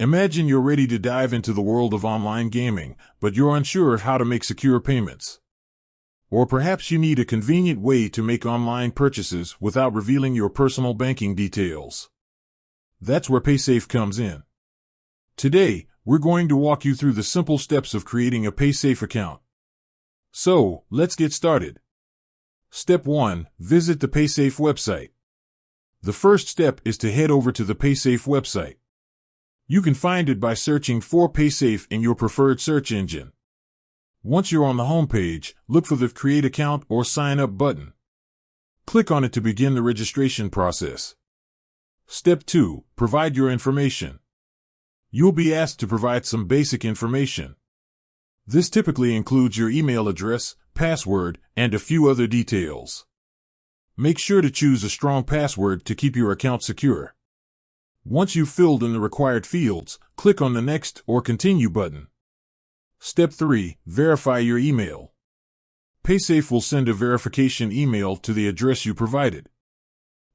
Imagine you're ready to dive into the world of online gaming, but you're unsure of how to make secure payments. Or perhaps you need a convenient way to make online purchases without revealing your personal banking details. That's where paysafe comes in. Today, we're going to walk you through the simple steps of creating a paysafe account. So, let's get started. Step 1. Visit the paysafe website. The first step is to head over to the paysafe website. You can find it by searching for paysafe in your preferred search engine. Once you're on the home page, look for the Create Account or Sign Up button. Click on it to begin the registration process. Step 2. Provide your information. You'll be asked to provide some basic information. This typically includes your email address, password, and a few other details. Make sure to choose a strong password to keep your account secure. Once you've filled in the required fields, click on the Next or Continue button. Step 3. Verify your email. Paysafe will send a verification email to the address you provided.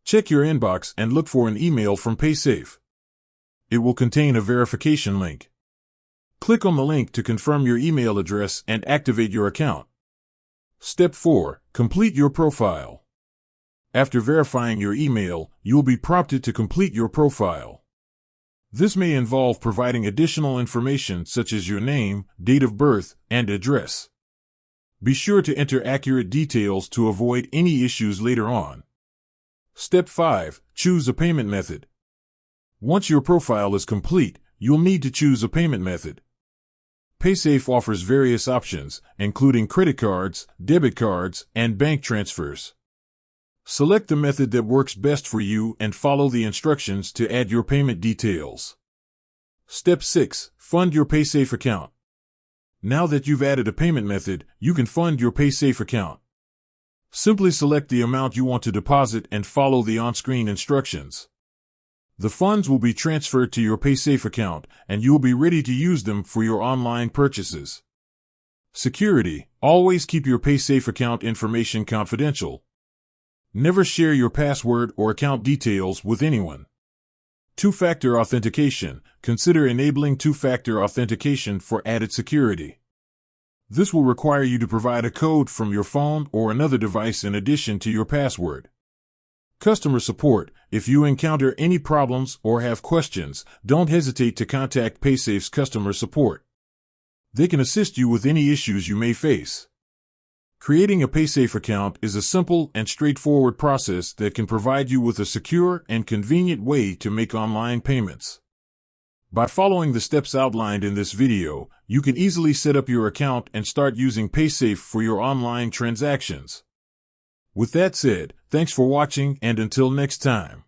Check your inbox and look for an email from Paysafe. It will contain a verification link. Click on the link to confirm your email address and activate your account. Step 4. Complete your profile. After verifying your email, you'll be prompted to complete your profile. This may involve providing additional information such as your name, date of birth, and address. Be sure to enter accurate details to avoid any issues later on. Step 5. Choose a payment method. Once your profile is complete, you'll need to choose a payment method. Paysafe offers various options, including credit cards, debit cards, and bank transfers. Select the method that works best for you and follow the instructions to add your payment details. Step 6. Fund your Paysafe account. Now that you've added a payment method, you can fund your Paysafe account. Simply select the amount you want to deposit and follow the on-screen instructions. The funds will be transferred to your Paysafe account, and you'll be ready to use them for your online purchases. Security. Always keep your Paysafe account information confidential. Never share your password or account details with anyone. Two-factor authentication. Consider enabling two-factor authentication for added security. This will require you to provide a code from your phone or another device in addition to your password. Customer support. If you encounter any problems or have questions, don't hesitate to contact Paysafe's customer support. They can assist you with any issues you may face. Creating a Paysafe account is a simple and straightforward process that can provide you with a secure and convenient way to make online payments. By following the steps outlined in this video, you can easily set up your account and start using Paysafe for your online transactions. With that said, thanks for watching, and until next time.